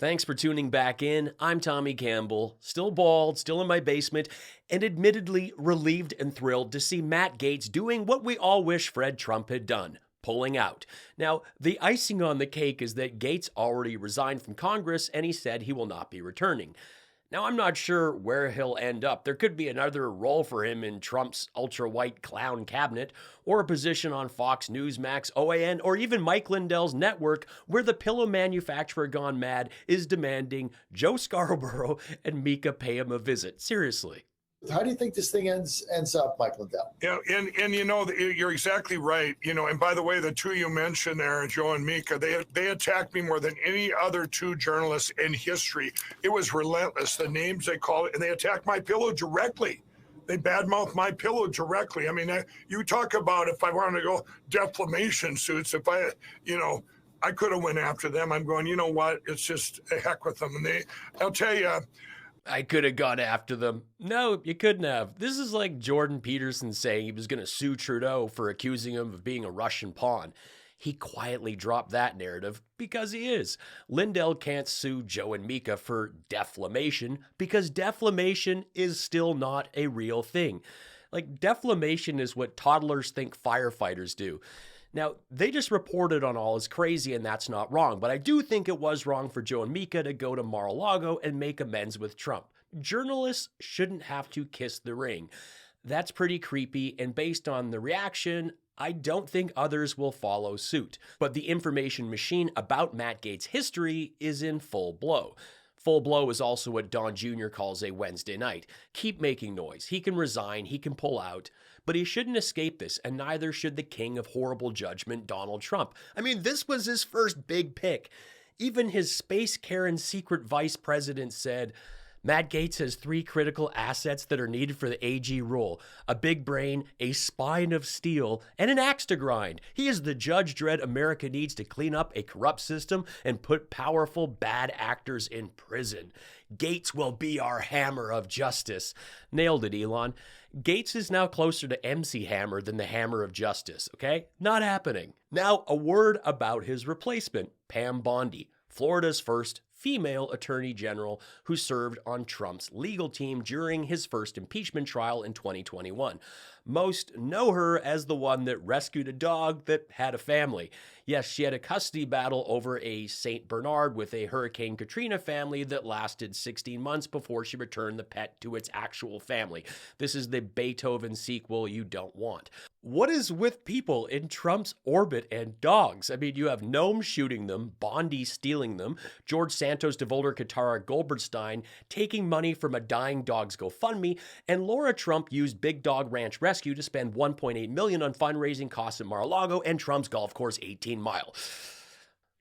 Thanks for tuning back in. I'm Tommy Campbell, still bald, still in my basement, and admittedly relieved and thrilled to see Matt Gaetz doing what we all wish Fred Trump had done, pulling out. Now, the icing on the cake is that Gaetz already resigned from Congress and he said he will not be returning. Now, I'm not sure where he'll end up. There could be another role for him in Trump's ultra-white clown cabinet, or a position on Fox News, Max, OAN, or even Mike Lindell's network, where the pillow manufacturer gone mad is demanding Joe Scarborough and Mika pay him a visit. Seriously. How do you think this thing ends up, Mike Lindell? Yeah, and you know, you're exactly right. You know, and by the way, the two you mentioned there, Joe and Mika, they attacked me more than any other two journalists in history. It was relentless. The names they called it, and they attacked my pillow directly. They badmouthed my pillow directly. I mean, you talk about if I wanted to go defamation suits, if I, you know, I could have went after them. I'm going, you know what? It's just a heck with them. And I'll tell you. I could have gone after them. No, you couldn't have. This is like Jordan Peterson saying he was going to sue Trudeau for accusing him of being a Russian pawn. He quietly dropped that narrative because he is. Lindell can't sue Joe and Mika for defamation because defamation is still not a real thing. Like, defamation is what toddlers think firefighters do. Now, they just reported on all as crazy, and that's not wrong, but I do think it was wrong for Joe and Mika to go to Mar-a-Lago and make amends with Trump. Journalists shouldn't have to kiss the ring. That's pretty creepy, and based on the reaction, I don't think others will follow suit. But the information machine about Matt Gaetz' history is in full blow. Full blow is also what Don Jr. calls a Wednesday night. Keep making noise. He can resign, he can pull out, but he shouldn't escape this, and neither should the king of horrible judgment, Donald Trump. I mean, this was his first big pick. Even his Space Karen secret vice president said, Matt Gaetz has 3 critical assets that are needed for the AG role: a big brain, a spine of steel, and an axe to grind. He is the Judge Dredd America needs to clean up a corrupt system and put powerful bad actors in prison. Gaetz will be our hammer of justice. Nailed it, Elon. Gaetz is now closer to MC Hammer than the hammer of justice, okay? Not happening. Now, a word about his replacement, Pam Bondi, Florida's first female attorney general who served on Trump's legal team during his first impeachment trial in 2021. Most know her as the one that rescued a dog that had a family. Yes, she had a custody battle over a St. Bernard with a Hurricane Katrina family that lasted 16 months before she returned the pet to its actual family. This is the Beethoven sequel you don't want. What is with people in Trump's orbit and dogs? I mean, you have Noam shooting them, Bondi stealing them, George Santos, DeVolder, Katara, Goldberstein taking money from a dying dog's GoFundMe, and Laura Trump used Big Dog Ranch Rescue to spend $1.8 million on fundraising costs at Mar-a-Lago and Trump's golf course 18 Mile.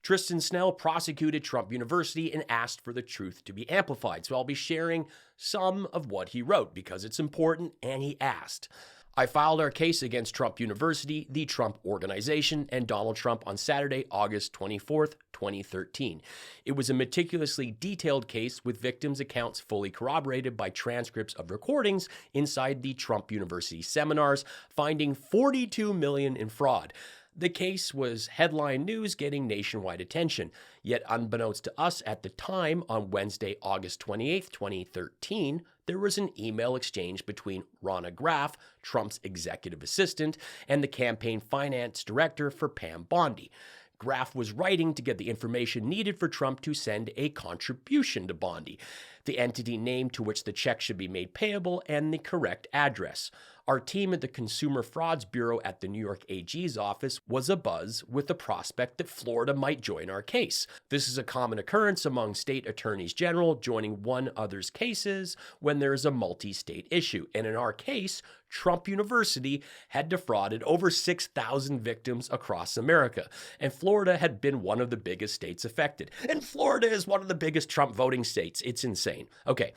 Tristan Snell prosecuted Trump University and asked for the truth to be amplified, so I'll be sharing some of what he wrote because it's important and he asked. I filed our case against Trump University, the Trump Organization, and Donald Trump on Saturday, August 24th, 2013. It was a meticulously detailed case with victims' accounts fully corroborated by transcripts of recordings inside the Trump University seminars, finding $42 million in fraud. The case was headline news, getting nationwide attention. Yet unbeknownst to us at the time, on Wednesday, August 28th, 2013, there was an email exchange between Ronna Graff, Trump's executive assistant, and the campaign finance director for Pam Bondi. Graff was writing to get the information needed for Trump to send a contribution to Bondi, the entity name to which the check should be made payable, and the correct address. Our team at the Consumer Frauds Bureau at the New York AG's office was abuzz with the prospect that Florida might join our case. This is a common occurrence among state attorneys general joining one other's cases when there is a multi-state issue. And in our case, Trump University had defrauded over 6,000 victims across America, and Florida had been one of the biggest states affected. And Florida is one of the biggest Trump voting states. It's insane. Okay.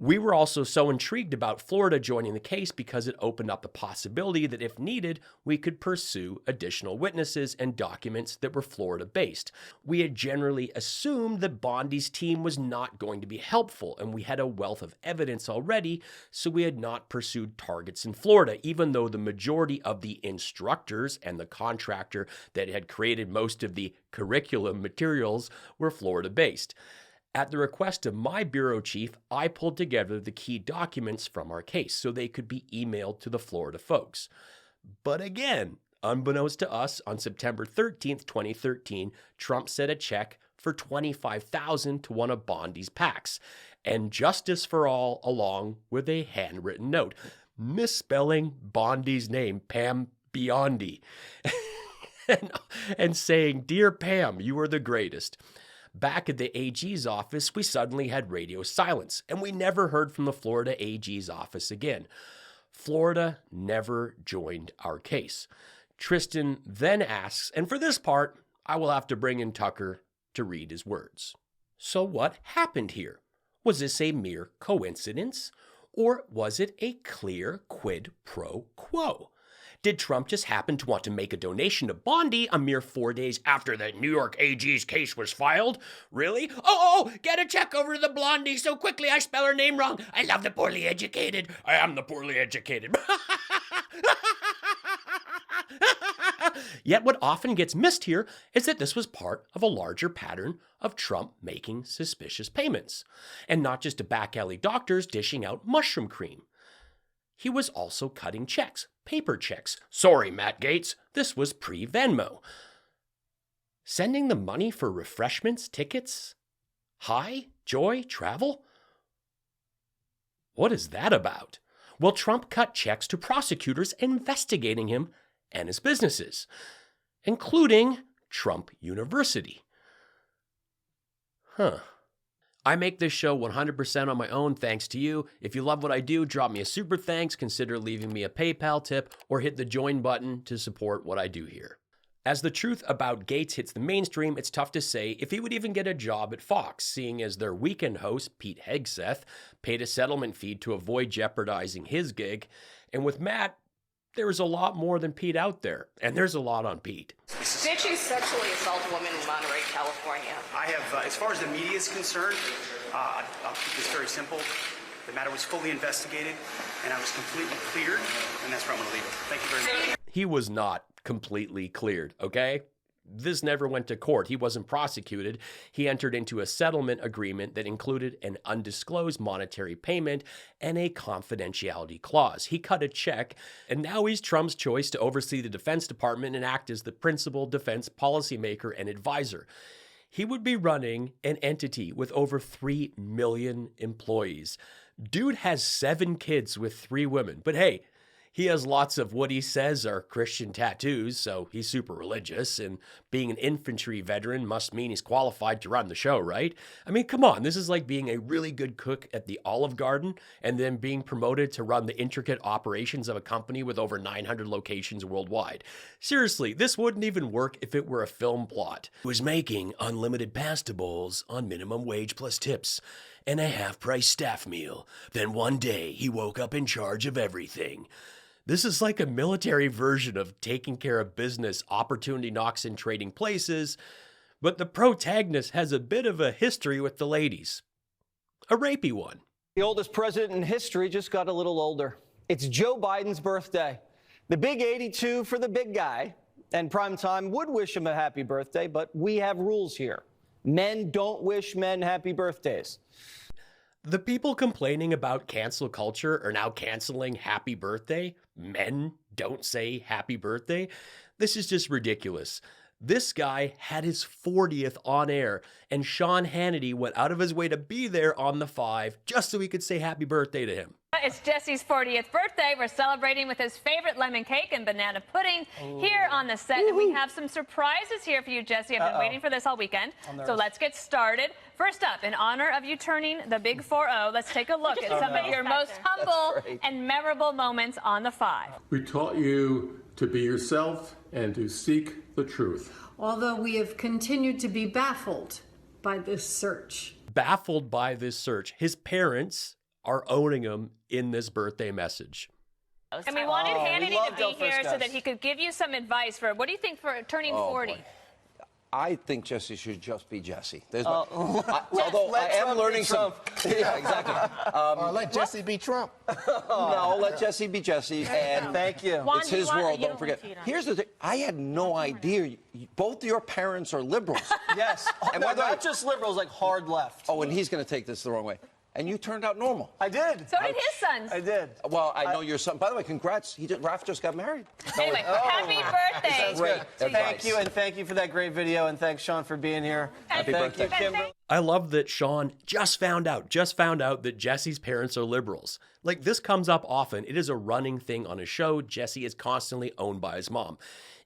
We were also so intrigued about Florida joining the case because it opened up the possibility that if needed, we could pursue additional witnesses and documents that were Florida-based. We had generally assumed that Bondi's team was not going to be helpful, and we had a wealth of evidence already, so we had not pursued targets in Florida, even though the majority of the instructors and the contractor that had created most of the curriculum materials were Florida-based. At the request of my bureau chief, I pulled together the key documents from our case so they could be emailed to the Florida folks. But again, unbeknownst to us, on September 13th, 2013, Trump sent a check for $25,000 to one of Bondi's PACs, and justice for all along with a handwritten note, misspelling Bondi's name, Pam Bondi, and saying, "Dear Pam, you are the greatest." Back at the AG's office, we suddenly had radio silence, and we never heard from the Florida AG's office again. Florida never joined our case. Tristan then asks, and for this part, I will have to bring in Tucker to read his words. So what happened here? Was this a mere coincidence? Or was it a clear quid pro quo? Did Trump just happen to want to make a donation to Bondi a mere 4 days after the New York AG's case was filed? Really? Oh, get a check over to the Blondie so quickly I spell her name wrong. I love the poorly educated. I am the poorly educated. Yet what often gets missed here is that this was part of a larger pattern of Trump making suspicious payments. And not just to back alley doctors dishing out mushroom cream. He was also cutting checks, paper checks. Sorry, Matt Gaetz, this was pre-Venmo. Sending the money for refreshments, tickets, high, joy, travel? What is that about? Well, Trump cut checks to prosecutors investigating him and his businesses, including Trump University. I make this show 100% on my own thanks to you. If you love what I do, drop me a super thanks, consider leaving me a PayPal tip, or hit the join button to support what I do here. As the truth about Gaetz hits the mainstream, it's tough to say if he would even get a job at Fox, seeing as their weekend host, Pete Hegseth, paid a settlement fee to avoid jeopardizing his gig. And with Matt, there is a lot more than Pete out there, and there's a lot on Pete. Did you sexually assault a woman in Monterey, California? I have, as far as the media is concerned, I'll keep this very simple. The matter was fully investigated, and I was completely cleared, and that's where I'm going to leave it. Thank you very much. He was not completely cleared, okay? This never went to court. He wasn't prosecuted. He entered into a settlement agreement that included an undisclosed monetary payment and a confidentiality clause. He cut a check, and now he's Trump's choice to oversee the Defense Department and act as the principal defense policymaker and advisor. He would be running an entity with over 3 million employees. Dude has 7 kids with 3 women, but hey, he has lots of what he says are Christian tattoos, so he's super religious, and being an infantry veteran must mean he's qualified to run the show, right? I mean, come on, this is like being a really good cook at the Olive Garden and then being promoted to run the intricate operations of a company with over 900 locations worldwide. Seriously, this wouldn't even work if it were a film plot. He was making unlimited pasta bowls on minimum wage plus tips and a half-price staff meal. Then one day, he woke up in charge of everything. This is like a military version of taking care of business, opportunity knocks in trading places, but the protagonist has a bit of a history with the ladies. A rapey one. The oldest president in history just got a little older. It's Joe Biden's birthday. The big 82 for the big guy. And Primetime would wish him a happy birthday, but we have rules here. Men don't wish men happy birthdays. The people complaining about cancel culture are now canceling happy birthday. Men don't say happy birthday. This is just ridiculous. This guy had his 40th on air, and Sean Hannity went out of his way to be there on the 5 just so he could say happy birthday to him. It's Jesse's 40th birthday. We're celebrating with his favorite lemon cake and banana pudding here on the set. And we have some surprises here for you, Jesse. I've been waiting for this all weekend. So let's get started. First up, in honor of you turning the big 4-0, let's take a look at some of your most humble and memorable moments on the 5. We taught you to be yourself and to seek the truth. Although we have continued to be baffled by this search. Baffled by this search. His parents are owning him in this birthday message. And we wanted Hannity to be here so that he could give you some advice for, what do you think for turning 40? Boy. I think Jesse should just be Jesse. Although I am learning some. Yeah, exactly. Let Jesse be Trump. No, let Jesse be Jesse. And thank you. It's his world. Don't forget. Here's the thing. I had no idea. Both your parents are liberals. Yes. And not just liberals, like hard left. Oh, and he's going to take this the wrong way. And you turned out normal. I did. So did his sons. I did. Well, I know your son. By the way, congrats. Ralph just got married. Anyway, happy birthday. Sounds great. Thank Advice. you, and thank you for that great video, and thanks, Sean, for being here. Happy birthday. Thank you, Kimberly. I love that Sean just found out that Jesse's parents are liberals. Like, this comes up often. It is a running thing on his show. Jesse is constantly owned by his mom.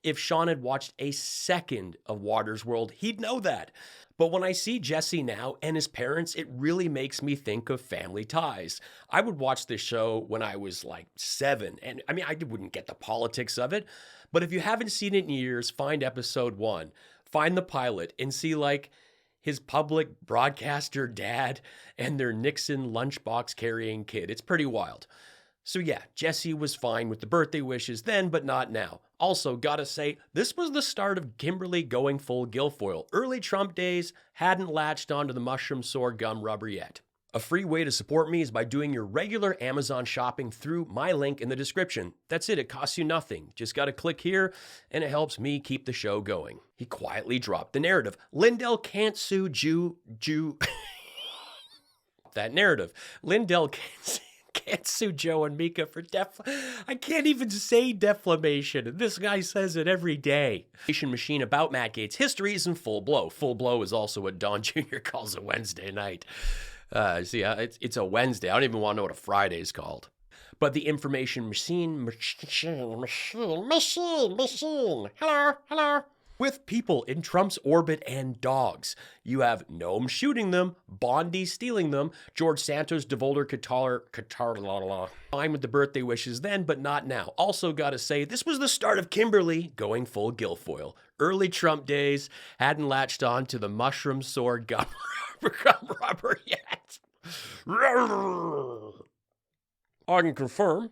If Sean had watched a second of Water's World, he'd know that. But when I see Jesse now and his parents, it really makes me think of Family Ties. I would watch this show when I was like 7, and I mean, I wouldn't get the politics of it, but if you haven't seen it in years, find episode 1, find the pilot, and see like his public broadcaster dad and their Nixon lunchbox carrying kid. It's pretty wild. So yeah, Jesse was fine with the birthday wishes then, but not now. Also, gotta say, this was the start of Kimberly going full Guilfoyle. Early Trump days, hadn't latched onto the mushroom sword gum rubber yet. A free way to support me is by doing your regular Amazon shopping through my link in the description. That's it costs you nothing. Just gotta click here, and it helps me keep the show going. He quietly dropped the narrative. Lindell can't sue that narrative. Lindell can't sue Joe and Mika for I can't even say defamation. This guy says it every day. Machine about Matt Gaetz' history is in full blow. Full blow is also what Don Jr. calls a Wednesday night. It's a Wednesday. I don't even want to know what a Friday is called. But the information machine. Hello. With people in Trump's orbit and dogs. You have Noam shooting them, Bondi stealing them, George Santos, DeVolder, Qatar, fine with the birthday wishes then, but not now. Also gotta say, this was the start of Kimberly going full Guilfoyle. Early Trump days, hadn't latched on to the mushroom sword gum rubber yet. I can confirm,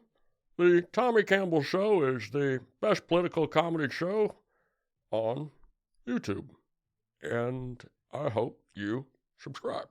the Tommy Campbell Show is the best political comedy show on YouTube, and I hope you subscribe.